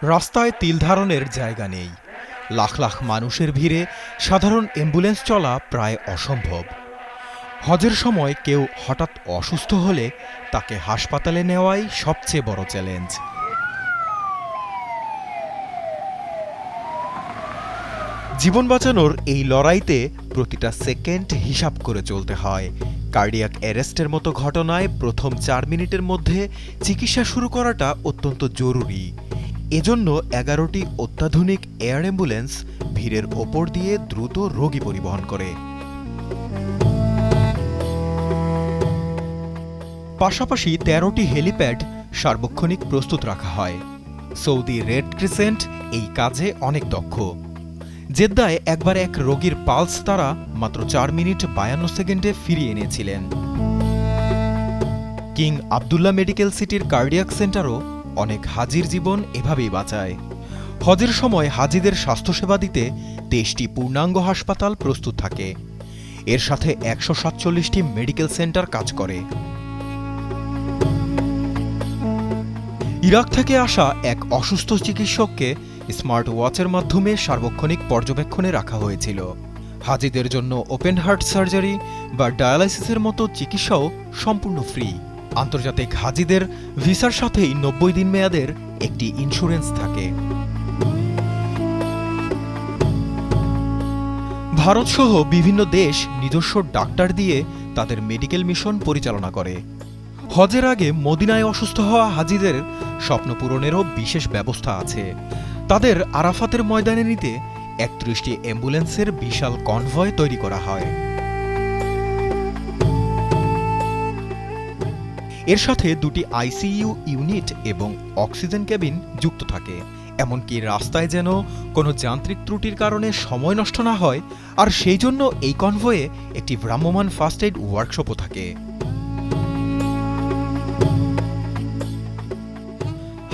রাস্তায় তিল ধারণের জায়গা নেই। লাখ লাখ মানুষের ভিড়ে সাধারণ অ্যাম্বুলেন্স চলা প্রায় অসম্ভব। হজের সময় কেউ হঠাৎ অসুস্থ হলে তাকে হাসপাতালে নেওয়াই সবচেয়ে বড় চ্যালেঞ্জ। জীবন বাঁচানোর এই লড়াইতে প্রতিটা সেকেন্ড হিসাব করে চলতে হয়। কার্ডিয়াক অ্যারেস্টের মতো ঘটনায় প্রথম 4 মিনিটের মধ্যে চিকিৎসা শুরু করাটা অত্যন্ত জরুরি। এজন্য 11টি অত্যাধুনিক এয়ার অ্যাম্বুলেন্স ভিড়ের ওপর দিয়ে দ্রুত রোগী পরিবহন করে। পাশাপাশি 13টি হেলিপ্যাড সার্বক্ষণিক প্রস্তুত রাখা হয়। সৌদি রেড ক্রিসেন্ট এই কাজে অনেক দক্ষ। জেদ্দায় একবার এক রোগীর পালস তারা মাত্র 4 মিনিট 52 সেকেন্ডে ফিরিয়ে এনেছিলেন। কিং আবদুল্লাহ মেডিকেল সিটির কার্ডিয়াক সেন্টারও অনেক হাজির জীবন এভাবেই বাঁচায়। হজের সময় হাজিদের স্বাস্থ্যসেবা দিতে 23টি পূর্ণাঙ্গ হাসপাতাল প্রস্তুত থাকে। এর সাথে 147টি মেডিকেল সেন্টার কাজ করে। ইরাক থেকে আসা এক অসুস্থ চিকিৎসককে স্মার্ট ওয়াচের মাধ্যমে সার্বক্ষণিক পর্যবেক্ষণে রাখা হয়েছিল। হাজিদের জন্য ওপেন হার্ট সার্জারি বা ডায়ালাইসিসের মতো চিকিৎসাও সম্পূর্ণ ফ্রি। আন্তর্জাতিক হাজিদের ভিসার সাথেই 90 দিন মেয়াদের একটি ইন্স্যুরেন্স থাকে। ভারতসহ বিভিন্ন দেশ নিজস্ব ডাক্তার দিয়ে তাদের মেডিকেল মিশন পরিচালনা করে। হজের আগে মদিনায় অসুস্থ হওয়া হাজিদের স্বপ্ন পূরণেরও বিশেষ ব্যবস্থা আছে। তাদের আরাফাতের ময়দানে নিতে 31টি অ্যাম্বুলেন্সের বিশাল কনভয় তৈরি করা হয়। এর সাথে 2টি আইসিইউ ইউনিট এবং অক্সিজেন কেবিন যুক্ত থাকে। এমনকি রাস্তায় যেন কোনো যান্ত্রিক ত্রুটির কারণে সময় নষ্ট না হয়, আর সেই জন্য এই কনভয়ে একটি ভ্রাম্যমাণ ফার্স্ট এইড ওয়ার্কশপও থাকে।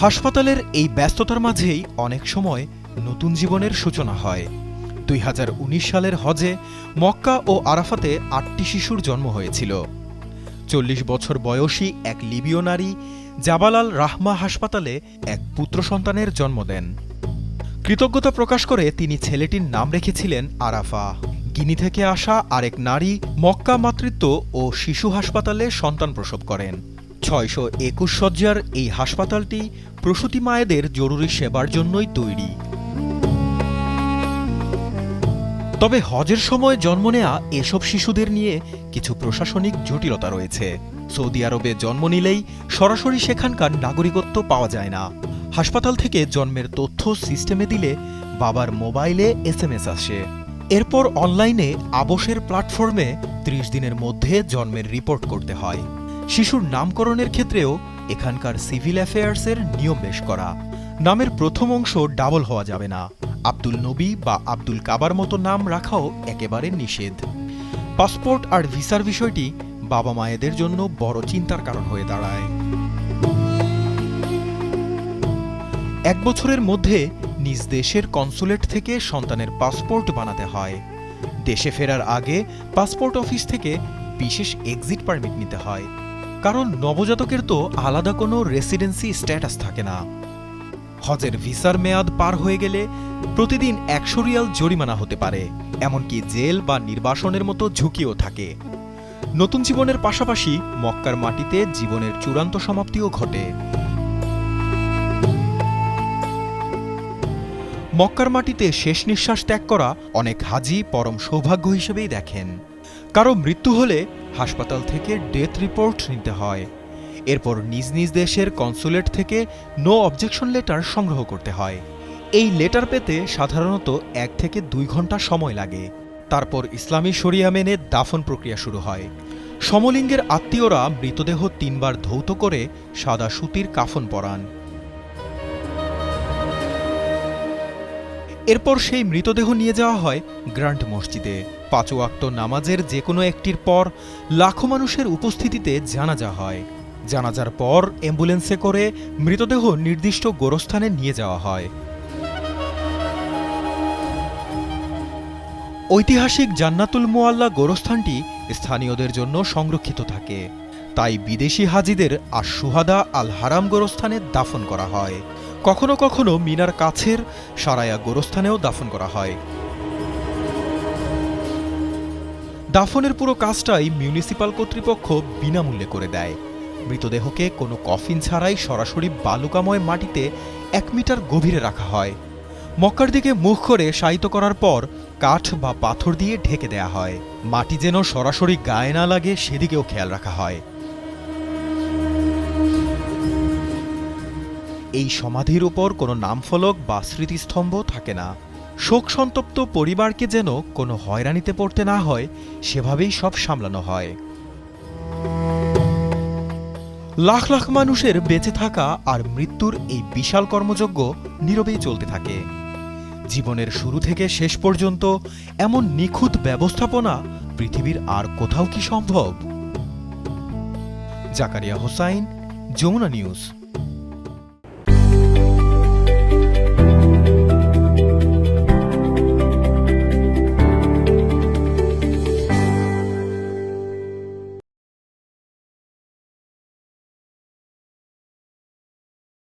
হাসপাতালের এই ব্যস্ততার মাঝেই অনেক সময় নতুন জীবনের সূচনা হয়। 2019 সালের হজে মক্কা ও আরাফাতে 8টি শিশুর জন্ম হয়েছিল। 40 বছর বয়সী এক লিবীয় নারী জাবাল আল রাহমা হাসপাতালে এক পুত্র সন্তানের জন্ম দেন। কৃতজ্ঞতা প্রকাশ করে তিনি ছেলেটির নাম রেখেছিলেন আরাফা। গিনি থেকে আসা আরেক নারী মক্কা মাতৃত্ব ও শিশু হাসপাতালে সন্তান প্রসব করেন। 621 শয্যার এই হাসপাতালটি প্রসূতি মায়েদের জরুরি সেবার জন্যই তৈরি। তবে হজের সময় জন্ম নেয়া এসব শিশুদের নিয়ে কিছু প্রশাসনিক জটিলতা রয়েছে। সৌদি আরবে জন্ম নিলেই সরাসরি সেখানকার নাগরিকত্ব পাওয়া যায় না। হাসপাতাল থেকে জন্মের তথ্য সিস্টেমে দিলে বাবার মোবাইলে SMS আসে। এরপর অনলাইনে আবশের প্ল্যাটফর্মে 30 দিনের মধ্যে জন্মের রিপোর্ট করতে হয়। শিশুর নামকরণের ক্ষেত্রেও এখানকার সিভিল অ্যাফেয়ার্সের নিয়ম বেশ করা। নামের প্রথম অংশ ডাবল হওয়া যাবে না। আব্দুল নবী বা আব্দুল কাবার মতো নাম রাখাও একেবারে নিষেধ। পাসপোর্ট আর ভিসার বিষয়টি বাবা মায়েদের জন্য বড় চিন্তার কারণ হয়ে দাঁড়ায়। 1 বছরের মধ্যে নিজ দেশের কনসুলেট থেকে সন্তানের পাসপোর্ট বানাতে হয়। দেশে ফেরার আগে পাসপোর্ট অফিস থেকে বিশেষ এক্সিট পারমিট নিতে হয়, কারণ নবজাতকের তো আলাদা কোনো রেসিডেন্সি স্ট্যাটাস থাকে না। হজের ভিসার মেয়াদ পার হয়ে গেলে প্রতিদিন 100 রিয়াল জরিমানা হতে পারে, এমনকি জেল বা নির্বাসনের মতো ঝুঁকিও থাকে। নতুন জীবনের পাশাপাশি মক্কার মাটিতে জীবনের চূড়ান্ত সমাপ্তিও ঘটে। মক্কার মাটিতে শেষ নিঃশ্বাস ত্যাগ করা অনেক হাজি পরম সৌভাগ্য হিসেবেই দেখেন। কারো মৃত্যু হলে হাসপাতাল থেকে ডেথ রিপোর্ট নিতে হয়। এরপর নিজ নিজ দেশের কনসুলেট থেকে নো অবজেকশন লেটার সংগ্রহ করতে হয়। এই লেটার পেতে সাধারণত 1 থেকে 2 ঘন্টা সময় লাগে। তারপর ইসলামী শরিয়া মেনে দাফন প্রক্রিয়া শুরু হয়। সমলিঙ্গের আত্মীয়রা মৃতদেহ 3 বার ধৌত করে সাদা সুতির কাফন পরান। এরপর সেই মৃতদেহ নিয়ে যাওয়া হয় গ্র্যান্ড মসজিদে। 5 ওয়াক্ত নামাজের যে কোনো একটির পর লাখো মানুষের উপস্থিতিতে জানাজা হয়। জানাজার পর অ্যাম্বুলেন্সে করে মৃতদেহ নির্দিষ্ট গোরস্থানে নিয়ে যাওয়া হয়। ঐতিহাসিক জান্নাতুল মুআল্লা গোরস্থানটি স্থানীয়দের জন্য সংরক্ষিত থাকে। তাই বিদেশি হাজিদের আশ-শুহাদা আল হারাম গোরস্থানে দাফন করা হয়। কখনো কখনো মিনার কাছের সারায়া গোরস্থানেও দাফন করা হয়। দাফনের পুরো কাজটাই মিউনিসিপাল কর্তৃপক্ষ বিনামূল্যে করে দেয়। মৃতদেহকে কোনো কফিন ছাড়াই সরাসরি বালুকাময় মাটিতে 1 মিটার গভীরে রাখা হয়। মক্কার দিকে মুখ করে শায়িত করার পর কাঠ বা পাথর দিয়ে ঢেকে দেয়া হয়। মাটি যেন সরাসরি গায়ে না লাগে সেদিকেও খেয়াল রাখা হয়। এই সমাধির উপর কোনো নামফলক বা স্মৃতিস্তম্ভ থাকে না। শোক সন্তপ্ত পরিবারকে যেন কোনো হয়রানিতে পড়তে না হয় সেভাবেই সব সামলানো হয়। লাখ লাখ মানুষের বেঁচে থাকা আর মৃত্যুর এই বিশাল কর্মযজ্ঞ নীরবেই চলতে থাকে। জীবনের শুরু থেকে শেষ পর্যন্ত এমন নিখুঁত ব্যবস্থাপনা পৃথিবীর আর কোথাও কি সম্ভব? জাকারিয়া হোসাইন, যমুনা নিউজ।